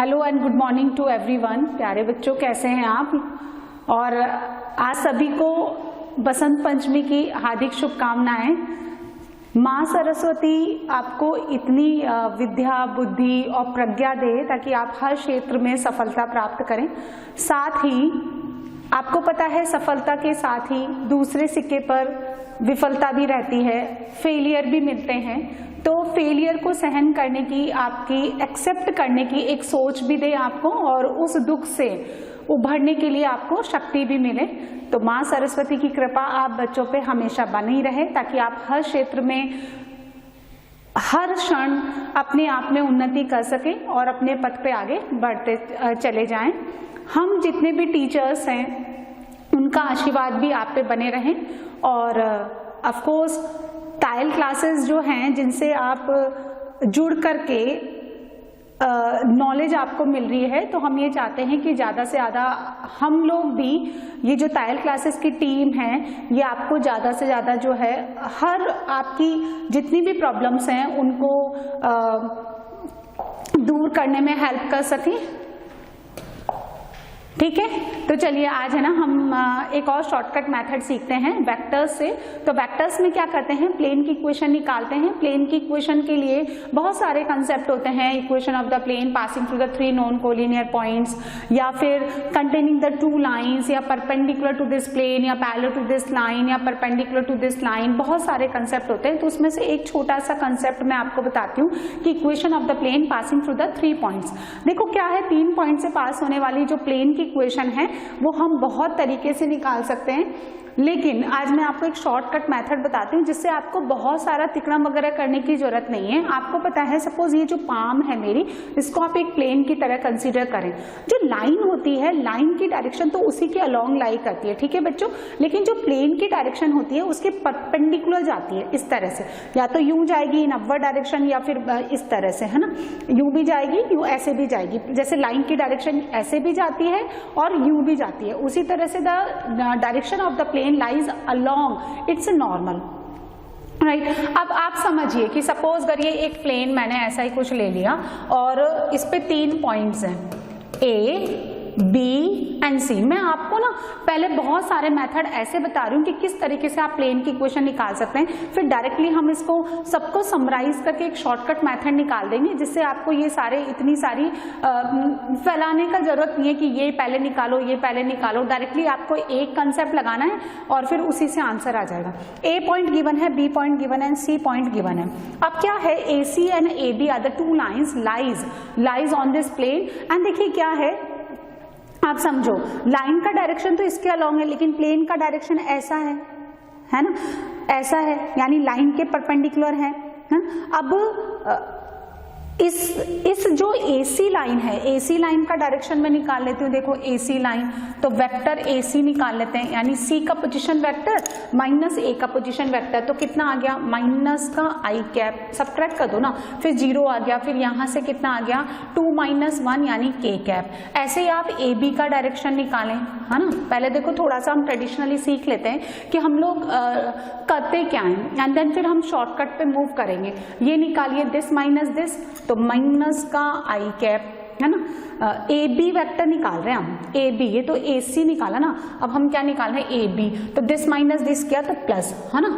Hello and good morning to everyone. प्यारे बच्चों, कैसे हैं आप? और आज सभी को बसंत पंचमी की हार्दिक शुभकामनाएं। माँ सरस्वती आपको इतनी विद्या, बुद्धि और प्रज्ञा दे ताकि आप हर क्षेत्र में सफलता प्राप्त करें। साथ ही आपको पता है, सफलता के साथ ही दूसरे सिक्के पर विफलता भी रहती है, फेलियर भी मिलते हैं। तो फेलियर को सहन करने की, आपकी एक्सेप्ट करने की एक सोच भी दे आपको, और उस दुख से उभरने के लिए आपको शक्ति भी मिले। तो माँ सरस्वती की कृपा आप बच्चों पे हमेशा बनी रहे ताकि आप हर क्षेत्र में, हर क्षण अपने आप में उन्नति कर सकें और अपने पथ पे आगे बढ़ते चले जाएं। हम जितने भी टीचर्स हैं उनका आशीर्वाद भी आप पे बने रहें। और ऑफ कोर्स टाइल क्लासेस जो हैं जिनसे आप जुड़ करके नॉलेज आपको मिल रही है, तो हम ये चाहते हैं कि ज़्यादा से ज़्यादा हम लोग भी, ये जो टाइल क्लासेस की टीम है, ये आपको ज़्यादा से ज़्यादा जो है हर आपकी जितनी भी प्रॉब्लम्स हैं उनको दूर करने में हेल्प कर सकें। ठीक है, तो चलिए आज है ना हम एक और शॉर्टकट मेथड सीखते हैं वेक्टर्स से। तो वेक्टर्स में क्या करते हैं, प्लेन की इक्वेशन निकालते हैं। प्लेन की इक्वेशन के लिए बहुत सारे कंसेप्ट होते हैं। Equation of the plane passing through the three non collinear points, या फिर कंटेनिंग द टू लाइंस, या परपेंडिकुलर टू दिस प्लेन, या पैरेलल टू दिस लाइन, या परपेंडिकुलर टू दिस लाइन। बहुत सारे कंसेप्ट होते हैं। तो उसमें से एक छोटा सा कंसेप्ट मैं आपको बताती हूँ कि equation of the plane passing through the three points. देखो क्या है, 3 पॉइंट से पास होने वाली जो प्लेन की इक्वेशन है वो हम बहुत तरीके से निकाल सकते हैं, लेकिन आज मैं आपको एक शॉर्टकट मेथड बताती हूँ जिससे आपको बहुत सारा तिकड़म वगैरह करने की जरूरत नहीं है। आपको पता है, सपोज ये जो पाम है मेरी, इसको आप एक प्लेन की तरह कंसीडर करें। जो लाइन होती है, लाइन की डायरेक्शन तो उसी के अलोंग लाई करती है, ठीक है बच्चों, लेकिन जो प्लेन की डायरेक्शन होती है उसके परपेंडिकुलर जाती है इस तरह से। या तो यूं जाएगी इन अपवर्ड डायरेक्शन, या फिर इस तरह से, है ना, यूं भी जाएगी, यूं ऐसे भी जाएगी। जैसे लाइन की डायरेक्शन ऐसे भी जाती है और यूं भी जाती है, उसी तरह से the direction of the plane lies along its normal, right. अब आप समझिए कि सपोज अगर ये एक प्लेन मैंने ऐसा ही कुछ ले लिया और इस पे 3 पॉइंट्स हैं, A, B एंड C। मैं आपको ना पहले बहुत सारे मेथड ऐसे बता रही हूँ कि किस तरीके से आप प्लेन की इक्वेशन निकाल सकते हैं, फिर डायरेक्टली हम इसको सबको समराइज करके एक शॉर्टकट मेथड निकाल देंगे, जिससे आपको ये सारे इतनी सारी फैलाने का जरूरत नहीं है कि ये पहले निकालो, ये पहले निकालो। डायरेक्टली आपको एक कंसेप्ट लगाना है और फिर उसी से आंसर आ जाएगा। A पॉइंट गिवन है, B पॉइंट गिवन है, C पॉइंट गिवन है। अब क्या है, AC and AB are the 2 lines lies on this plane. And देखिए क्या है, आप समझो, लाइन का डायरेक्शन तो इसके अलोंग है, लेकिन प्लेन का डायरेक्शन ऐसा है ना, ऐसा है, यानी लाइन के परपेंडिकुलर है। अब इस जो AC लाइन है, AC लाइन का डायरेक्शन में निकाल लेती हूँ। देखो AC लाइन, तो वेक्टर AC निकाल लेते हैं, यानी C का पोजीशन वेक्टर माइनस A का पोजीशन वेक्टर। तो कितना आ गया, माइनस का I कैप, सब्ट्रैक्ट कर दो ना, फिर 0 आ गया, फिर यहाँ से कितना आ गया 2 - 1 यानी K कैप। ऐसे ही आप AB का डायरेक्शन निकालें, है ना। पहले देखो थोड़ा सा हम ट्रेडिशनली सीख लेते हैं कि हम लोग करते क्या हैं, एंड देन फिर हम शॉर्टकट पे मूव करेंगे। ये निकालिए दिस माइनस दिस, तो माइनस का I कैप, है ना। AB वेक्टर निकाल रहे हैं हम, AB, ये तो AC निकाला ना, अब हम क्या निकाल रहे हैं, AB। तो दिस माइनस दिस किया तो प्लस, है ना।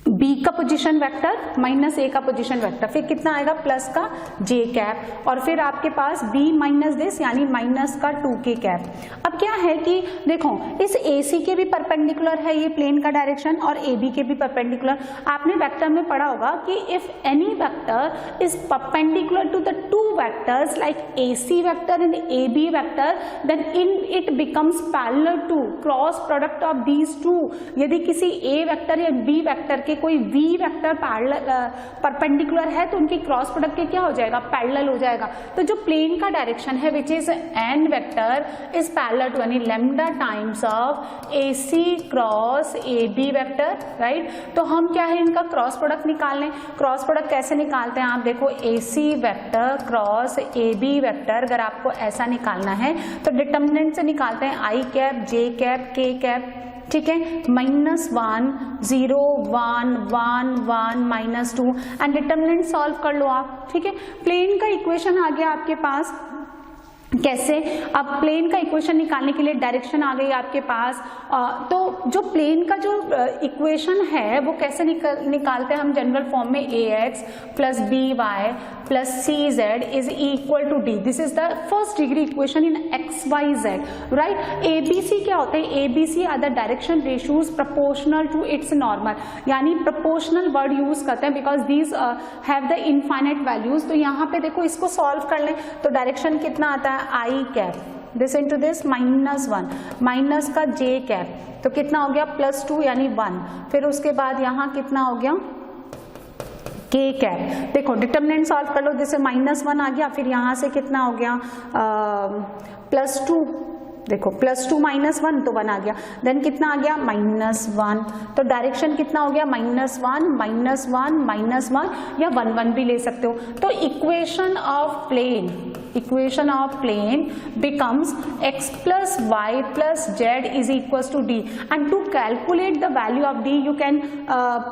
B का पोजीशन वेक्टर माइनस A का पोजीशन वेक्टर, फिर कितना आएगा प्लस का J कैप, और फिर आपके पास B माइनस दिस यानी माइनस का 2K कैप। अब क्या है कि देखो, इस AC के भी परपेंडिकुलर है ये प्लेन का डायरेक्शन, और AB के भी परपेंडिकुलर। आपने वेक्टर में पढ़ा होगा कि if any vector is perpendicular to the 2 vectors like AC vector and AB vector, then it becomes parallel to cross product of these 2। यदि किसी A वेक्टर या B वेक्टर के कोई V वेक्टर परपेंडिकुलर है तो उनकी क्रॉस प्रोडक्ट के क्या हो जाएगा, पैरेलल हो जाएगा। तो जो प्लेन का डायरेक्शन है which is n vector is parallel to यानी lambda times of AC cross AB vector, right. तो हम क्या है, इनका क्रॉस प्रोडक्ट निकाल लें। क्रॉस प्रोडक्ट कैसे निकालते हैं, आप देखो AC vector cross AB vector, अगर आपको ऐसा निकालना है तो डिटर्मिनेंट से निकालते हैं I cap, J cap, K cap, ठीक है, -1 0 1 1 1 -2 एंड डिटरमिनेंट सॉल्व कर लो आप। ठीक है, प्लेन का इक्वेशन आ गया आपके पास। कैसे? अब प्लेन का इक्वेशन निकालने के लिए डायरेक्शन आ गई आपके पास। तो जो प्लेन का जो इक्वेशन है वो कैसे निकालते हैं हम जनरल फॉर्म में, ax plus by plus cz is equal to d। This is the first degree equation in xyz, right. abc क्या होते हैं? abc are the direction ratios proportional to its normal, यानी प्रोपोर्शनल वर्ड यूज करते हैं because these have the infinite values. तो यहाँ पे देखो इसको सॉल्व कर लें तो डायरेक्शन कितना आता है, I cap this into this -1 minus का j कैप, तो कितना हो गया +2 यानी 1। फिर उसके बाद यहाँ कितना हो गया k कैप। देखो डिटरमिनेंट सॉल्व कर लो, जैसे -1 आ गया, फिर यहाँ से कितना हो गया +2, देखो +2 -1 तो 1 आ गया, देन कितना आ गया -1। तो डायरेक्शन कितना हो गया -1 -1 -1 या 1 1 भी ले सकते हो। तो equation of plane becomes x plus y plus z is equals to d, and to calculate the value of d you can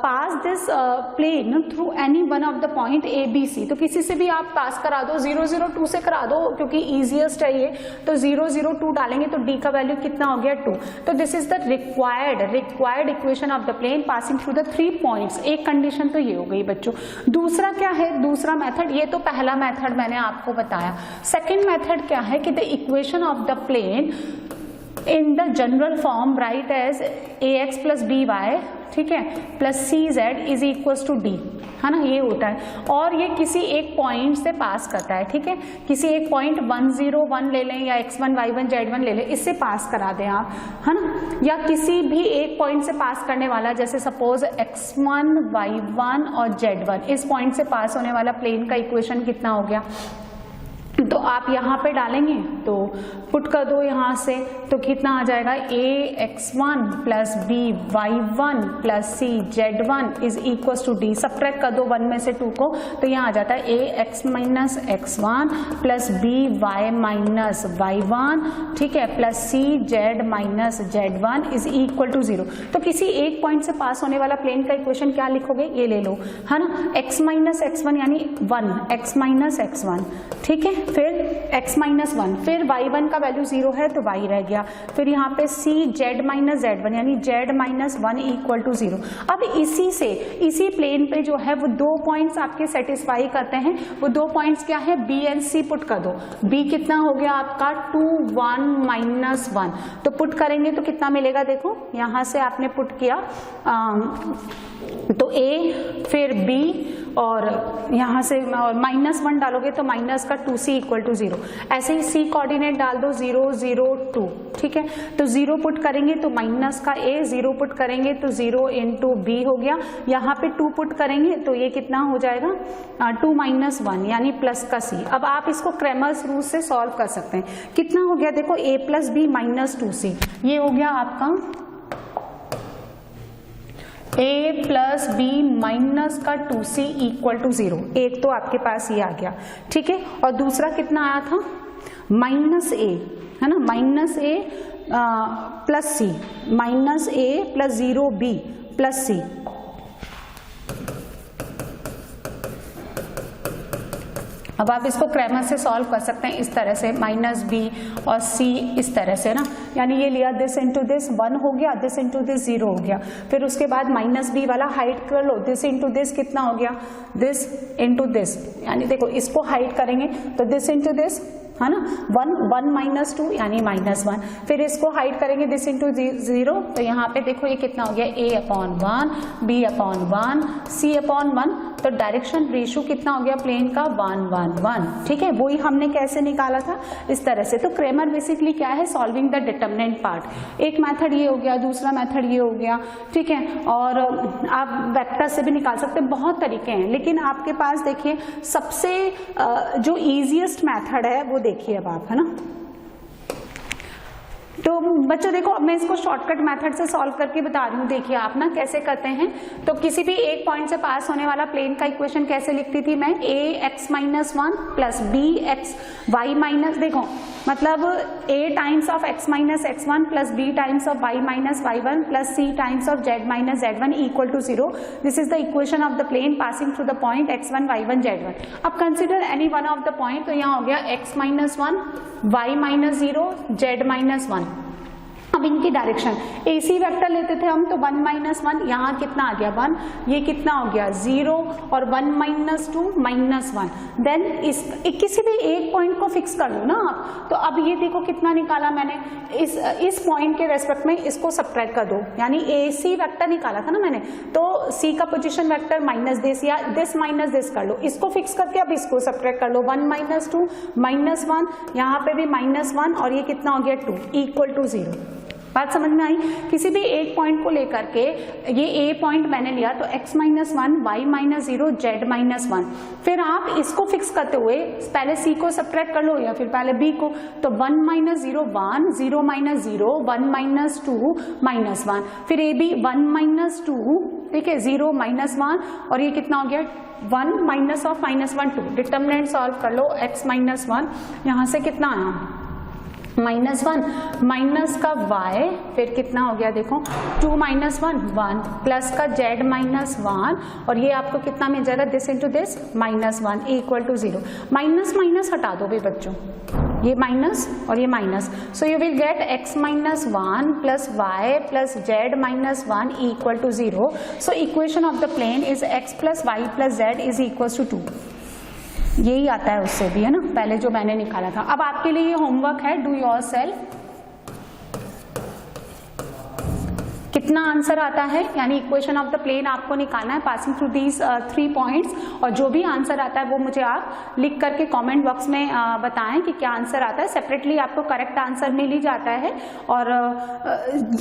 pass this plane through any one of the point a b c। तो किसी से भी आप पास करा दो, 0 0 2 से करा दो क्योंकि easiest है ये। तो 0 0 2 डालेंगे तो d का वैल्यू कितना हो गया 2। तो this is the required equation of the plane passing through the 3 points. एक कंडीशन तो ये हो गई बच्चों। दूसरा क्या है, दूसरा मेथड, ये तो पहला मेथड मैंने आपको बताया। सेकेंड मेथड क्या है कि the equation of the plane in the general form write as ax plus by, ठीक है, plus cz is equal to d, है ना, ये होता है। और ये किसी एक पॉइंट से पास करता है, ठीक है, किसी एक पॉइंट 1 0 1 ले लें या x1 y1 z1 ले लें, इससे पास करा दें आप, है ना, या किसी भी एक पॉइंट से पास करने वाला, जैसे सपोज x1 y1 और z1, इस पॉइंट से पास होने वाला प्लेन का इक्वेशन कितना हो गया। तो आप यहाँ पे डालेंगे तो पुट कर दो यहाँ से, तो कितना आ जाएगा ax1 plus by1 plus cz1 is equal to d। Subtract कर दो 1 में से 2 को, तो यहाँ आ जाता है ax minus x1 plus by minus y1, ठीक है, plus cz minus z1 is equal to 0। तो किसी एक पॉइंट से पास होने वाला प्लेन का इक्वेशन क्या लिखोगे, ये ले लो, है ना, x माइनस x1 यानी 1, x माइनस x1, ठीक है, फिर x माइनस 1, फिर y1 का वैल्यू 0 है तो y रह गया, फिर यहाँ पे cz माइनस z1 यानी z माइनस 1 इक्वल टू 0। अब इसी प्लेन पे जो है वो 2 पॉइंट्स आपके सेटिस्फाई करते हैं। वो 2 पॉइंट्स क्या है, b एंड c पुट कर दो। b कितना हो गया आपका 2 1 माइनस 1, तो पुट करेंगे तो कितना मिलेगा, देखो यहाँ से आपने पुट किया तो a फिर b और यहाँ से -1 डालोगे तो माइनस का 2c इक्वल टू 0। ऐसे ही c कोऑर्डिनेट डाल दो 0 0 2, ठीक है, तो 0 पुट करेंगे तो माइनस का a, 0 पुट करेंगे तो 0 इंटू b हो गया, यहाँ पे 2 पुट करेंगे तो ये कितना हो जाएगा 2 माइनस 1 यानी प्लस का c। अब आप इसको क्रैमर्स रूल से सॉल्व कर सकते हैं। कितना हो गया, देखो a plus b minus 2c, ये हो गया आपका a प्लस बी माइनस का 2c इक्वल टू 0। एक तो आपके पास ये आ गया, ठीक है, और दूसरा कितना आया था माइनस a, है ना, minus a plus c, minus a plus 0b plus c। अब आप इसको क्रैमर से सॉल्व कर सकते हैं इस तरह से, माइनस b और c इस तरह से ना, यानी ये लिया दिस इंटू दिस 1 हो गया, दिस इंटू दिस 0 हो गया, फिर उसके बाद माइनस b वाला हाइड कर लो, दिस इंटू दिस कितना हो गया, दिस इंटू दिस, यानी देखो इसको हाइड करेंगे तो दिस इंटू दिस, है ना, 1 माइनस 2 यानी -1, फिर इसको हाइड करेंगे दिस इंटू 0, तो यहाँ पे देखो ये कितना हो गया a/1 b/1 c/1, तो डायरेक्शन रेशियो कितना हो गया प्लेन का 1 1 1, ठीक है, वही हमने कैसे निकाला था इस तरह से। तो क्रैमर बेसिकली क्या है, सॉल्विंग द डिटरमिनेंट पार्ट। एक मेथड ये हो गया, दूसरा मेथड ये हो गया, ठीक है, और आप वेक्टर से भी निकाल सकते हैं, बहुत तरीके हैं, लेकिन आपके पास देखिए सबसे जो इजीएस्ट मेथड है वो देखिए अब आप, है ना, तो बच्चों देखो मैं इसको शॉर्टकट मेथड से सॉल्व करके बता रही हूँ, देखिए आप ना कैसे करते हैं। तो किसी भी एक पॉइंट से पास होने वाला प्लेन का इक्वेशन कैसे लिखती थी मैं, ax-1 प्लस bx देखो मतलब a times of x minus x1 plus b times of y minus y1 plus c times of z minus z1 equal to 0। This is the equation of the plane passing through the point x1 y1 z1। अब consider any one of the point, तो यहाँ हो गया x minus 1 y minus 0 z minus 1। अब इनकी direction AC vector लेते थे हम, तो 1 माइनस 1 यहाँ कितना आ गया 1, ये कितना हो गया 0 और 1 माइनस 2 माइनस 1। देन किसी भी एक पॉइंट को फिक्स कर लो ना आप। तो अब ये देखो कितना निकाला मैंने, इस पॉइंट के रेस्पेक्ट में इसको सब्ट्रैक्ट कर दो, यानी AC वेक्टर निकाला था ना मैंने, तो C का पोजीशन वेक्टर माइनस दिस या दिस माइनस दिस कर लो, इसको फिक्स करके अब इसको सब्ट्रैक्ट कर लो। 1 माइनस 2 माइनस 1, यहाँ पे भी माइनस 1 और ये कितना हो गया 2 इक्वल टू 0। बात समझ में आई? किसी भी एक पॉइंट को लेकर के, ये A पॉइंट मैंने लिया तो x minus 1 y minus 0 z minus 1, फिर आप इसको फिक्स करते हुए पहले C को सब्ट्रैक्ट कर लो या फिर पहले B को, तो 1 माइनस 0 1 0 माइनस 0 1 माइनस 2 माइनस 1, फिर AB 1 माइनस 2 ठीक है 0 माइनस 1 और ये कितना हो गया 1 minus of minus 1 2। Determinant solve कर लो, x माइनस 1 यहाँ से कितना आया माइनस 1 माइनस का y, फिर कितना हो गया देखो 2 माइनस 1 1 प्लस का z माइनस 1 और ये आपको कितना मिल जाएगा this into this minus 1 equal to 0। Minus minus हटा दो भी बच्चों, ये माइनस और ये minus, so you will get x minus 1 plus y plus z minus 1 equal to 0। So equation of the plane is x plus y plus z is equal to 2। यही आता है उससे भी, है ना, पहले जो मैंने निकाला था। अब आपके लिए ये होमवर्क है, डू योरसेल्फ। कितना आंसर आता है, यानी इक्वेशन ऑफ द प्लेन आपको निकालना है पासिंग थ्रू दीज 3 पॉइंट्स, और जो भी आंसर आता है वो मुझे आप लिख करके कमेंट बॉक्स में बताएं कि क्या आंसर आता है। सेपरेटली आपको करेक्ट आंसर मिल ही जाता है। और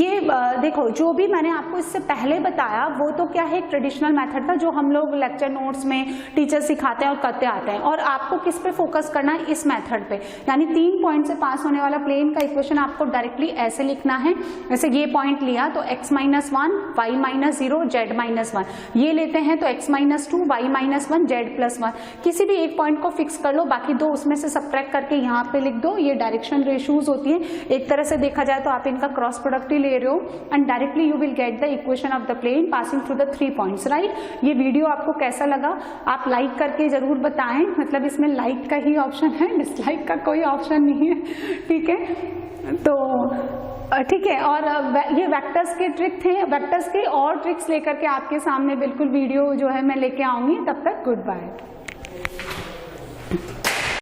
ये देखो जो भी मैंने आपको इससे पहले बताया वो तो क्या है, एक ट्रेडिशनल मेथड था जो हम लोग लेक्चर नोट्स में टीचर सिखाते हैं और करते आते हैं, और आपको किस पे फोकस करना है, इस मेथड पे, यानी 3 पॉइंट से पास होने वाला प्लेन का इक्वेशन आपको डायरेक्टली ऐसे लिखना है। जैसे ये पॉइंट लिया तो x minus 1 y minus 0 z minus 1, ये लेते हैं तो x minus 2 y minus 1 z plus 1। किसी भी एक पॉइंट को फिक्स कर लो, बाकी 2 उसमें से सब्ट्रैक्ट करके यहाँ पे लिख दो। ये डायरेक्शन रेशियोज होती है, एक तरह से देखा जाए तो आप इनका क्रॉस प्रोडक्ट ही ले रहे हो, and directly you will get the equation of the plane passing through the 3 points, right. ये वीडियो आपको कैसा लगा आप लाइक करके जरूर बताएं, मतलब इसमें लाइक का ही ऑप्शन है, डिसलाइक का कोई ऑप्शन नहीं है, ठीक है। तो ठीक है, और ये वेक्टर्स के ट्रिक थे, वेक्टर्स के और ट्रिक्स लेकर के आपके सामने बिल्कुल वीडियो जो है मैं लेके आऊंगी। तब तक गुड बाय।